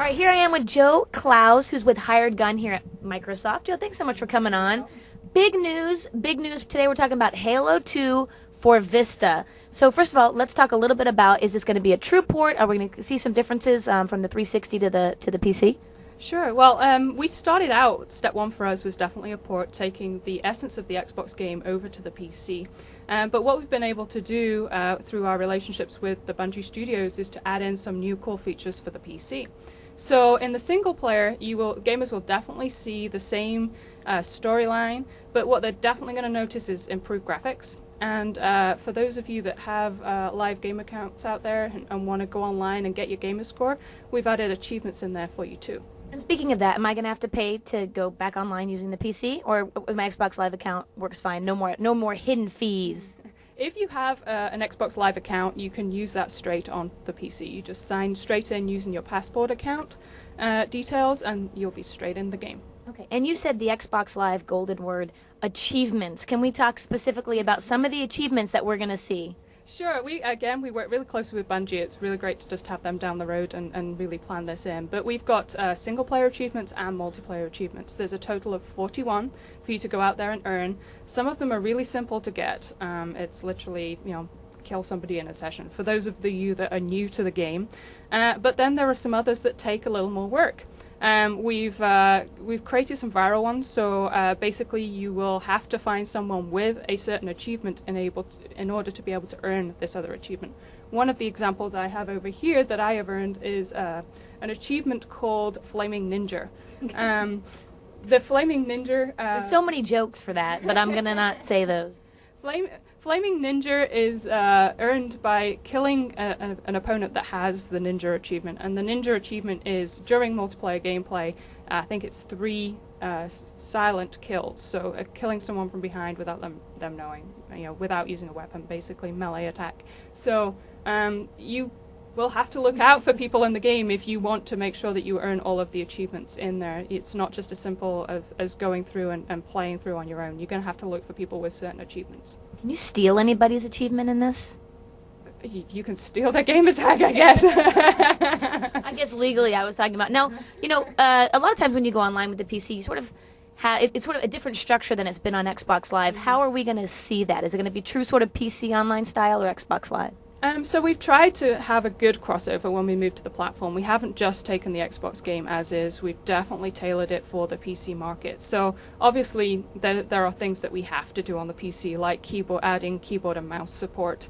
All right, here I am with Joe Klaus, who's with Hired Gun here at Microsoft. Joe, thanks so much for coming on. Big news today. We're talking about Halo 2 for Vista. So first of all, let's talk a little bit about, is this going to be a true port? Are we going to see some differences from the 360 to the PC? Sure. Well, we started out, step one for us was definitely a port, taking the essence of the Xbox game over to the PC. But what we've been able to do through our relationships with the Bungie Studios is to add in some new core features for the PC. So in the single player, gamers will definitely see the same storyline, but what they're definitely going to notice is improved graphics. And for those of you that have live game accounts out there and want to go online and get your gamer score, we've added achievements in there for you too. And speaking of that, am I going to have to pay to go back online using the PC, or with my Xbox Live account works fine? No more hidden fees. If you have an Xbox Live account, you can use that straight on the PC. You just sign straight in using your Passport account details, and you'll be straight in the game. Okay, and you said the Xbox Live golden word, achievements. Can we talk specifically about some of the achievements that we're going to see? Sure. We work really closely with Bungie. It's really great to just have them down the road and really plan this in. But we've got single-player achievements and multiplayer achievements. There's a total of 41 for you to go out there and earn. Some of them are really simple to get. It's literally, kill somebody in a session, for those of you that are new to the game. But then there are some others that take a little more work. We've created some viral ones, so basically you will have to find someone with a certain achievement in order to be able to earn this other achievement. One of the examples I have over here that I have earned is an achievement called Flaming Ninja. The Flaming Ninja... There's so many jokes for that, but I'm going to not say those. Flaming Ninja is earned by killing an opponent that has the Ninja achievement, and the Ninja achievement is during multiplayer gameplay. I think it's 3 silent kills, so killing someone from behind without them knowing, without using a weapon, basically melee attack. So you will have to look out for people in the game if you want to make sure that you earn all of the achievements in there. It's not just as simple as going through and playing through on your own. You're going to have to look for people with certain achievements. Can you steal anybody's achievement in this? You can steal their gamer tag, I guess. I guess legally I was talking about. Now, a lot of times when you go online with the PC, you sort of it's sort of a different structure than it's been on Xbox Live. How are we going to see that? Is it going to be true sort of PC online style or Xbox Live? So we've tried to have a good crossover when we move to the platform. We haven't just taken the Xbox game as is. We've definitely tailored it for the PC market. So obviously there are things that we have to do on the PC, like adding keyboard and mouse support.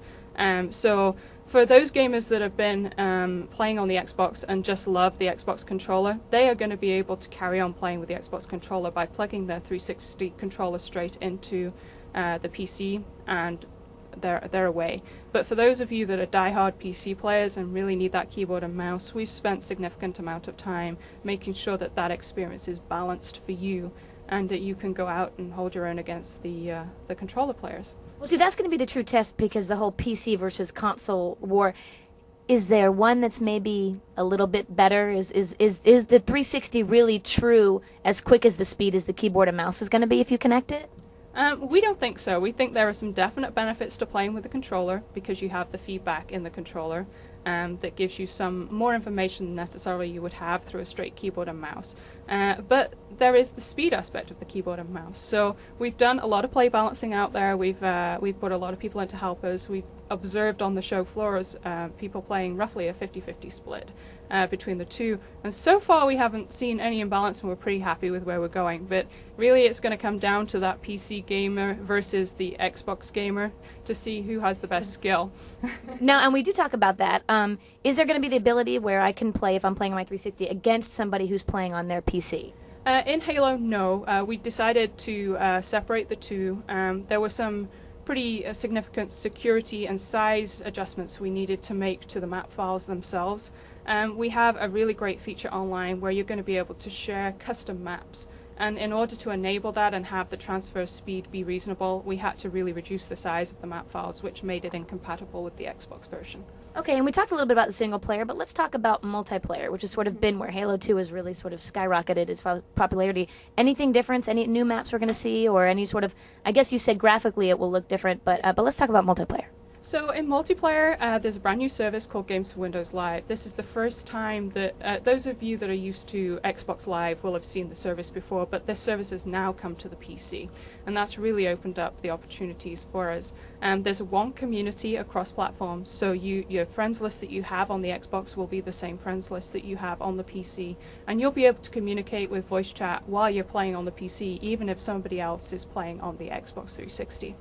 So for those gamers that have been playing on the Xbox and just love the Xbox controller, they are going to be able to carry on playing with the Xbox controller by plugging their 360 controller straight into the PC, and they're away. But for those of you that are diehard PC players and really need that keyboard and mouse, we've spent significant amount of time making sure that that experience is balanced for you and that you can go out and hold your own against the controller players. Well, see, that's going to be the true test, because the whole PC versus console war. Is there one that's maybe a little bit better? Is the 360 really true, as quick as the speed as the keyboard and mouse is going to be if you connect it? We don't think so. We think there are some definite benefits to playing with the controller, because you have the feedback in the controller that gives you some more information than necessarily you would have through a straight keyboard and mouse. But there is the speed aspect of the keyboard and mouse. So we've done a lot of play balancing out there. We've put a lot of people in to help us. We've observed on the show floors people playing roughly a 50-50 split between the two. And so far we haven't seen any imbalance, and we're pretty happy with where we're going. But really it's going to come down to that PC gamer versus the Xbox gamer to see who has the best skill. Now, and we do talk about that. Is there going to be the ability where I can play, if I'm playing on my 360, against somebody who's playing on their PC? In Halo, no. We decided to separate the two. There were some pretty significant security and size adjustments we needed to make to the map files themselves. We have a really great feature online where you're going to be able to share custom maps. And in order to enable that and have the transfer speed be reasonable, we had to really reduce the size of the map files, which made it incompatible with the Xbox version. Okay, and we talked a little bit about the single player, but let's talk about multiplayer, which has sort of been where Halo 2 has really sort of skyrocketed its popularity. Anything different? Any new maps we're going to see, or any sort of, I guess you said graphically it will look different, but let's talk about multiplayer. So in multiplayer, there's a brand new service called Games for Windows Live. This is the first time that those of you that are used to Xbox Live will have seen the service before, but this service has now come to the PC, and that's really opened up the opportunities for us. There's one community across platforms, so your friends list that you have on the Xbox will be the same friends list that you have on the PC, and you'll be able to communicate with voice chat while you're playing on the PC, even if somebody else is playing on the Xbox 360.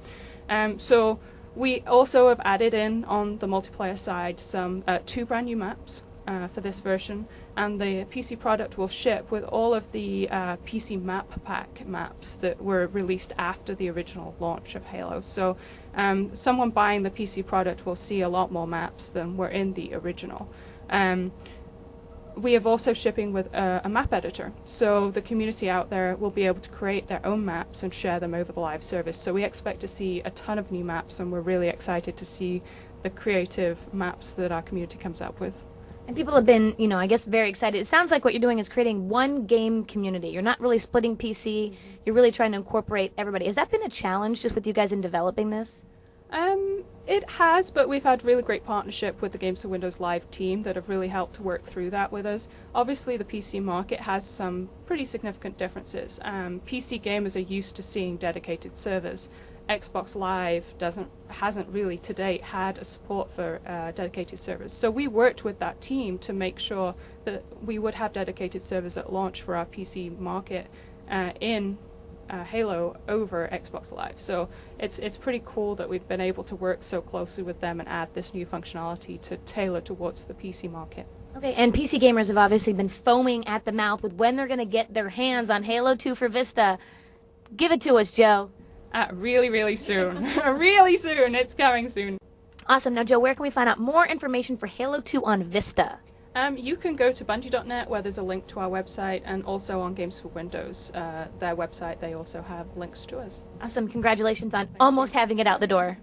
So we also have added in on the multiplayer side some 2 brand new maps for this version, and the PC product will ship with all of the PC map pack maps that were released after the original launch of Halo. So someone buying the PC product will see a lot more maps than were in the original. We have also shipping with a map editor, so the community out there will be able to create their own maps and share them over the live service. So we expect to see a ton of new maps, and we're really excited to see the creative maps that our community comes up with. And people have been, I guess very excited. It sounds like what you're doing is creating one game community. You're not really splitting PC. You're really trying to incorporate everybody. Has that been a challenge just with you guys in developing this? It has, but we've had really great partnership with the Games for Windows Live team that have really helped to work through that with us. Obviously, the PC market has some pretty significant differences. PC gamers are used to seeing dedicated servers. Xbox Live hasn't really to date had a support for dedicated servers. So we worked with that team to make sure that we would have dedicated servers at launch for our PC market in Halo over Xbox Live. So it's pretty cool that we've been able to work so closely with them and add this new functionality to tailor towards the PC market. Okay, and PC gamers have obviously been foaming at the mouth with when they're going to get their hands on Halo 2 for Vista. Give it to us, Joe. Really, really soon. Really soon. It's coming soon. Awesome. Now, Joe, where can we find out more information for Halo 2 on Vista? You can go to Bungie.net, where there's a link to our website, and also on Games for Windows, their website, they also have links to us. Awesome. Congratulations on almost having it out the door.